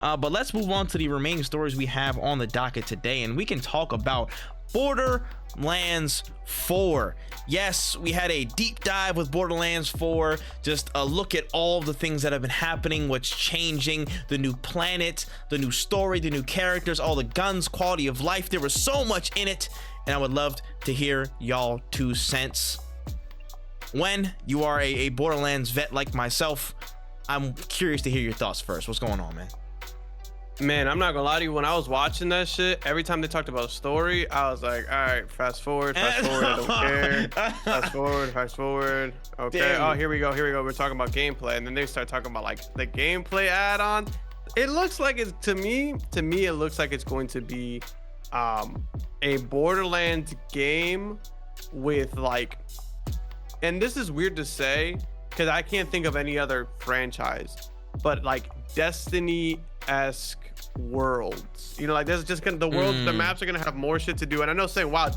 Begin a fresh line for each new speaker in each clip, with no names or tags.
But let's move on to the remaining stories we have on the docket today, and we can talk about Borderlands 4. Yes, we had a deep dive with Borderlands 4, just a look at all the things that have been happening, what's changing, the new planet, the new story, the new characters, all the guns, quality of life. There was so much in it, and I would love to hear y'all 2 cents. When you are a Borderlands vet like myself, I'm curious to hear your thoughts first. What's going on, man?
Man, I'm not gonna lie to you. When I was watching that shit, every time they talked about story, I was like, all right, fast forward, I don't care. Fast forward. Okay.
Damn.
Oh, here we go. We're talking about gameplay, and then they start talking about like the gameplay add-on. It looks like it's to me, it looks like it's going to be a Borderlands game with like, and this is weird to say because I can't think of any other franchise, but like Destiny-esque worlds, you know, like there's just gonna the worlds, the maps are gonna have more shit to do. And I know saying wow,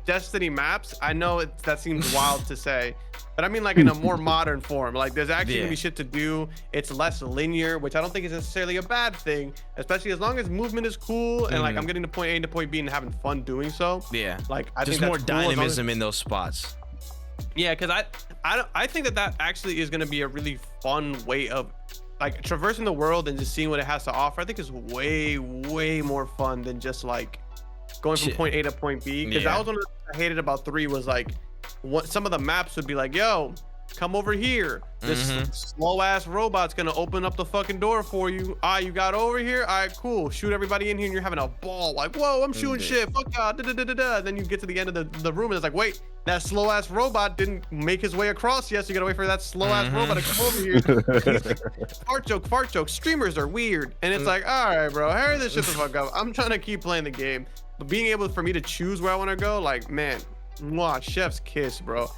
Destiny maps, I know that seems wild to say, but I mean like in a more modern form. Like there's actually gonna be shit to do. It's less linear, which I don't think is necessarily a bad thing, especially as long as movement is cool and like I'm getting to point A to point B and having fun doing so.
Yeah,
like I
just
think
more
that's cool
dynamism in those spots.
Yeah, because I think that actually is gonna be a really fun way of like traversing the world and just seeing what it has to offer. I think is way more fun than just like going from point A to point B. Because that was one of the things I hated about 3 was like what some of the maps would be like, yo, come over here. This slow ass robot's gonna open up the fucking door for you. You got over here. All right, cool. Shoot everybody in here, and you're having a ball. Like, whoa, I'm shooting shit. Fuck y'all. Then you get to the end of the room, and it's like, wait, that slow ass robot didn't make his way across yet. So you gotta wait for that slow ass robot to come over here. Fart joke. Streamers are weird, and it's like, all right, bro, hurry this shit the fuck up. I'm trying to keep playing the game, but being able for me to choose where I want to go, like, man, mwah, chef's kiss, bro.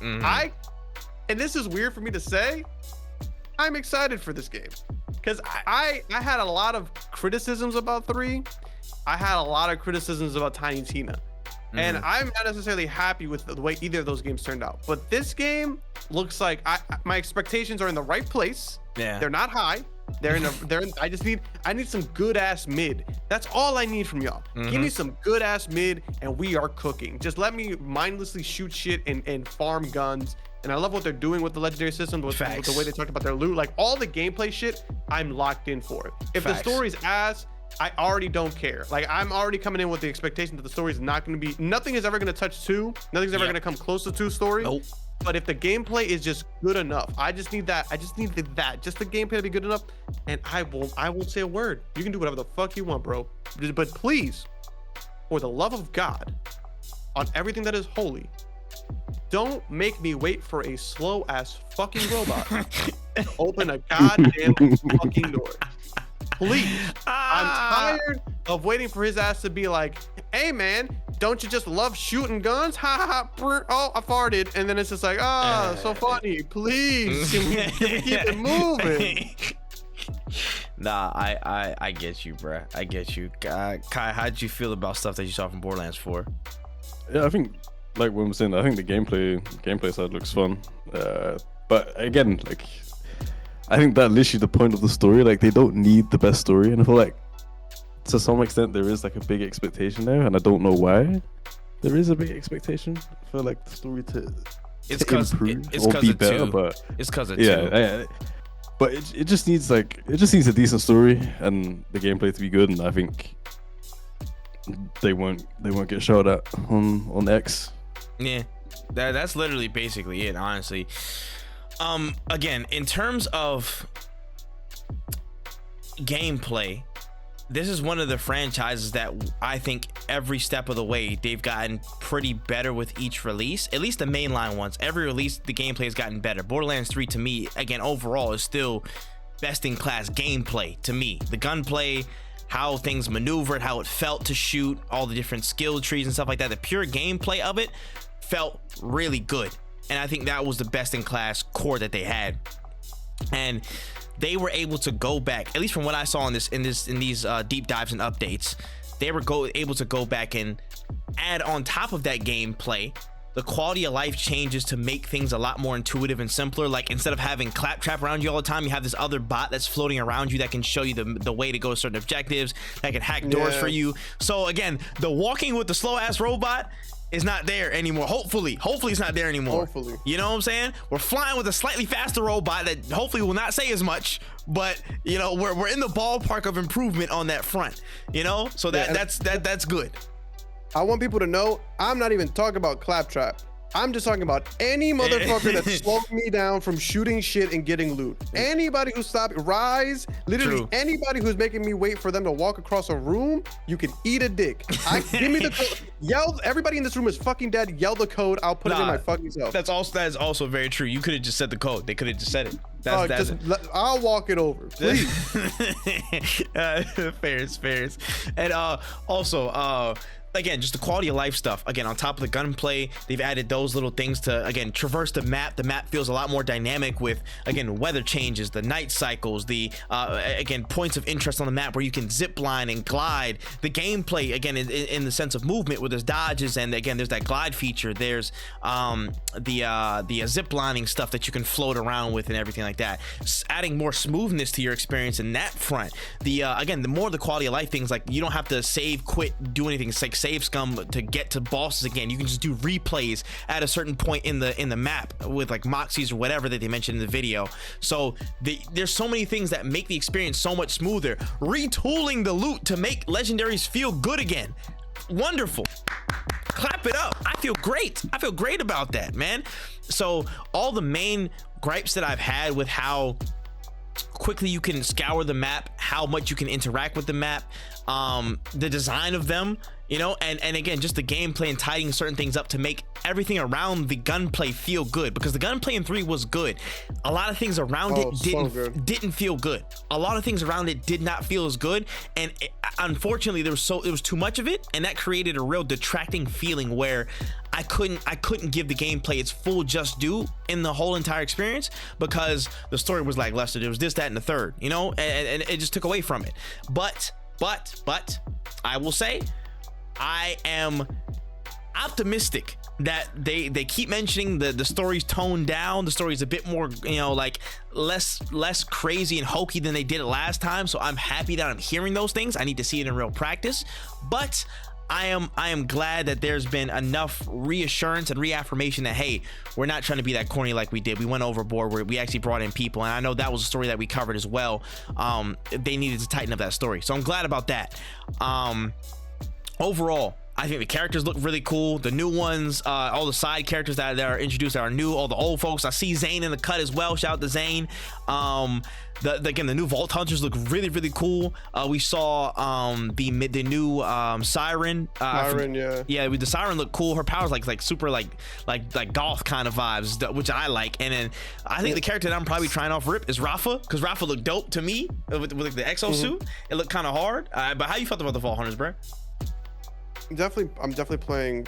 And this is weird for me to say, I'm excited for this game because I had a lot of criticisms about 3. I had a lot of criticisms about Tiny Tina, and I'm not necessarily happy with the way either of those games turned out. But this game looks like my expectations are in the right place. Yeah, they're not high. I need some good ass mid. That's all I need from y'all. Give me some good ass mid, and we are cooking. Just let me mindlessly shoot shit and farm guns. And I love what they're doing with the legendary system, with the way they talked about their loot. Like all the gameplay shit, I'm locked in for it. If the story's ass, I already don't care. Like I'm already coming in with the expectation that the story is not going to be, nothing is ever going to touch 2. Nothing's ever going to come close to 2 story. Nope. But if the gameplay is just good enough, I just need that. Just the gameplay to be good enough, and I won't say a word. You can do whatever the fuck you want, bro. But please, for the love of God, on everything that is holy, don't make me wait for a slow ass fucking robot to open a goddamn fucking door. Please. I'm tired of waiting for his ass to be like, hey man, don't you just love shooting guns? Ha ha ha. Oh, I farted. And then it's just like, so funny. Please. Can we keep it moving?
Nah, I get you, bruh. I get you. Kai, how did you feel about stuff that you saw from Borderlands 4?
Yeah, I think like what I'm saying, I think the gameplay side looks fun. But again, like I think that literally the point of the story. Like they don't need the best story, and I feel like to some extent there is like a big expectation there, and I don't know why there is a big expectation for like the story to improve or be better. But
it's because of 2.
But it just needs a decent story and the gameplay to be good, and I think they won't get shot at on X.
Yeah, that's literally basically it, honestly. Again, in terms of gameplay, this is one of the franchises that I think every step of the way they've gotten pretty better with each release. At least the mainline ones. Every release, the gameplay has gotten better. Borderlands 3 to me, again, overall is still best in class gameplay to me. The gunplay, how things maneuvered, how it felt to shoot, all the different skill trees and stuff like that. The pure gameplay of it felt really good, and I think that was the best in class core that they had. And they were able to go back, at least from what I saw in these deep dives and updates, they were able to go back and add on top of that gameplay the quality of life changes to make things a lot more intuitive and simpler. Like instead of having Claptrap around you all the time, you have this other bot that's floating around you that can show you the way to go to certain objectives, that can hack doors for you. So again, the walking with the slow ass robot is not there anymore. Hopefully it's not there anymore.
Hopefully.
You know what I'm saying? We're flying with a slightly faster robot that hopefully will not say as much, but you know, we're in the ballpark of improvement on that front, you know? So that's good.
I want people to know I'm not even talking about Claptrap. I'm just talking about any motherfucker that's slowing me down from shooting shit and getting loot. Anybody who stopped Rise, literally
True.
anybody who's making me wait for them to walk across a room, you can eat a dick. Give me the code. Yell, everybody in this room is fucking dead. Yell the code. I'll put it in my fucking self.
That is also very true. You could have just said the code. They could have just said it.
I'll walk it over, please.
Fairs. And also, again, just the quality of life stuff. Again, on top of the gunplay, they've added those little things to, again, traverse the map. The map feels a lot more dynamic with, again, weather changes, the night cycles, the, again, points of interest on the map where you can zip line and glide. The gameplay, again, in the sense of movement, where there's dodges, and again, there's that glide feature. There's the zip lining stuff that you can float around with and everything like that. Adding more smoothness to your experience in that front. Again, the more the quality of life things, like you don't have to save, quit, do anything. It's like save scum to get to bosses again. You can just do replays at a certain point in the map with like moxies or whatever that they mentioned in the video. So there's so many things that make the experience so much smoother. Retooling the loot to make legendaries feel good again. Wonderful. Clap it up. I feel great about that, man. So all the main gripes that I've had with how quickly you can scour the map, how much you can interact with the map, the design of them, you know, and again, just the gameplay and tidying certain things up to make everything around the gunplay feel good, because the gunplay in 3 was good. A lot of things around it didn't feel good. A lot of things around it did not feel as good, and unfortunately it was too much of it, and that created a real detracting feeling where I couldn't give the gameplay its full just due in the whole entire experience, because the story was lackluster. There was this, that, and the third, you know, and it just took away from it. But I will say I am optimistic that they keep mentioning the story's toned down. The story's a bit more, you know, like less crazy and hokey than they did it last time. So I'm happy that I'm hearing those things. I need to see it in real practice, but I am glad that there's been enough reassurance and reaffirmation that, hey, we're not trying to be that corny like we did. We went overboard where we actually brought in people, and I know that was a story that we covered as well. They needed to tighten up that story, so I'm glad about that. Overall, I think the characters look really cool. The new ones, all the side characters that are introduced that are new, all the old folks. I see Zane in the cut as well. Shout out to Zane. Again, the new Vault Hunters look really, really cool. We saw the new Siren.
Siren,
yeah. The Siren looked cool. Her powers like super like goth kind of vibes, which I like. And then I think the character that I'm probably trying off rip is Rafa, because Rafa looked dope to me with like the exosuit. It looked kind of hard. But how you felt about the Vault Hunters, bro?
I'm definitely playing.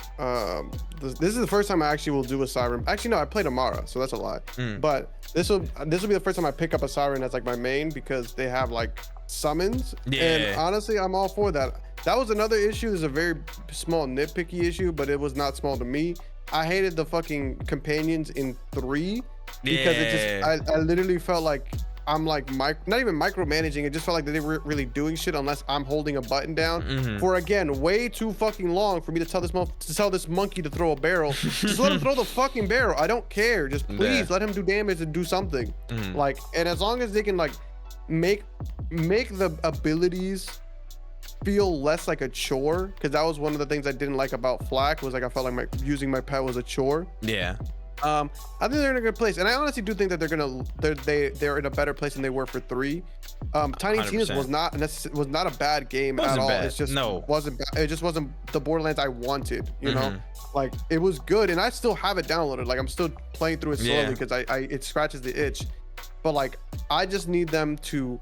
This is the first time I actually will do a Siren. Actually, no, I played Amara, so that's a lie. But this will be the first time I pick up a Siren as like my main, because they have like summons.
Yeah.
And honestly, I'm all for that. That was another issue. There's a very small nitpicky issue, but it was not small to me. I hated the fucking companions in 3 because it just I literally felt like I'm like not even micromanaging. It just felt like they weren't really doing shit unless I'm holding a button down for, again, way too fucking long for me to tell this monkey to throw a barrel. Just let him throw the fucking barrel. I don't care. Just please let him do damage and do something. Like, and as long as they can like make the abilities feel less like a chore, because that was one of the things I didn't like about Flak, was like I felt like using my pet was a chore.
Yeah.
I think they're in a good place, and I honestly do think that they're in a better place than they were for 3. Tiny
100%.
Tina's was not a bad game at all.
Bad.
It's just
no.
wasn't bad. It just wasn't the Borderlands I wanted. You know, like it was good, and I still have it downloaded. Like I'm still playing through it slowly because it scratches the itch. But like I just need them to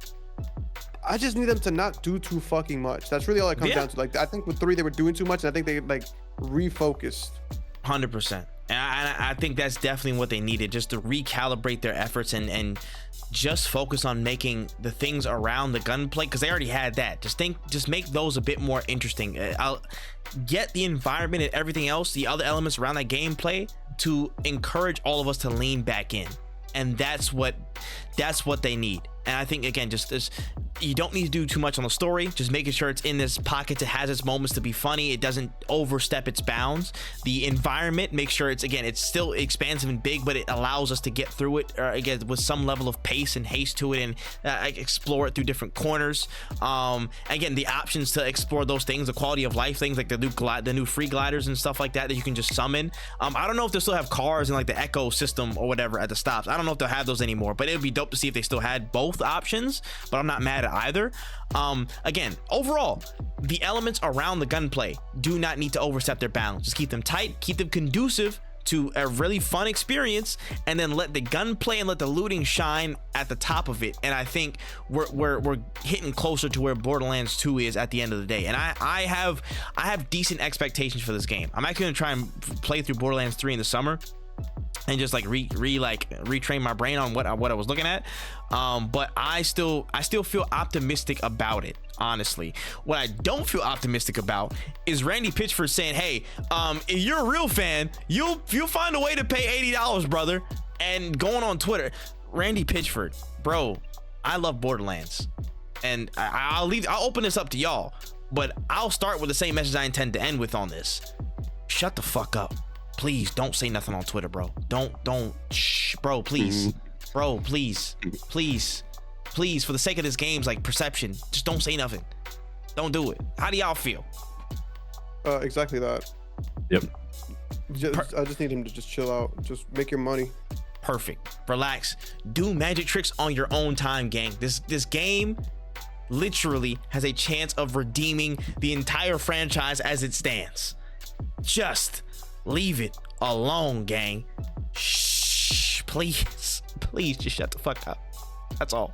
not do too fucking much. That's really all it comes down to. Like I think with 3 they were doing too much, and I think they like refocused.
100%. And I think that's definitely what they needed, just to recalibrate their efforts and just focus on making the things around the gunplay, because they already had that. Just make those a bit more interesting. I'll get the environment and everything else, the other elements around that gameplay, to encourage all of us to lean back in. And that's what they need. And I think, again, just this, you don't need to do too much on the story, just making sure it's in this pocket, it has its moments to be funny, it doesn't overstep its bounds. The environment, make sure it's still expansive and big, but it allows us to get through it, again, with some level of pace and haste to it, and explore it through different corners. Again, the options to explore those things, the quality of life things, like the new free gliders and stuff like that you can just summon. I don't know if they still have cars and like the echo system or whatever at the stops. I don't know if they'll have those anymore, but it would be dope to see if they still had both options, but I'm not mad at either. Again, overall, the elements around the gunplay do not need to overstep their bounds. Just keep them tight, keep them conducive to a really fun experience, and then let the gunplay and let the looting shine at the top of it. And I think we're hitting closer to where Borderlands 2 is at the end of the day. And I have decent expectations for this game. I'm actually gonna try and play through Borderlands 3 in the summer and just like retrain my brain on what I was looking at. But I still feel optimistic about it, honestly. What I don't feel optimistic about is Randy Pitchford saying, hey, if you're a real fan, you'll find a way to pay $80, brother. And going on Twitter, Randy Pitchford, bro, I love Borderlands, and I'll open this up to y'all, but I'll start with the same message I intend to end with on this. Shut the fuck up. Please don't say nothing on Twitter, bro. Don't shh, bro, please. Bro, please, for the sake of this game's like perception, just don't say nothing. Don't do it. How do y'all feel?
Exactly that.
Yep.
I just need him to just chill out, just make your money.
Perfect. Relax. Do magic tricks on your own time, gang. This game literally has a chance of redeeming the entire franchise as it stands. Just leave it alone, gang. Shh, please just shut the fuck up. That's all.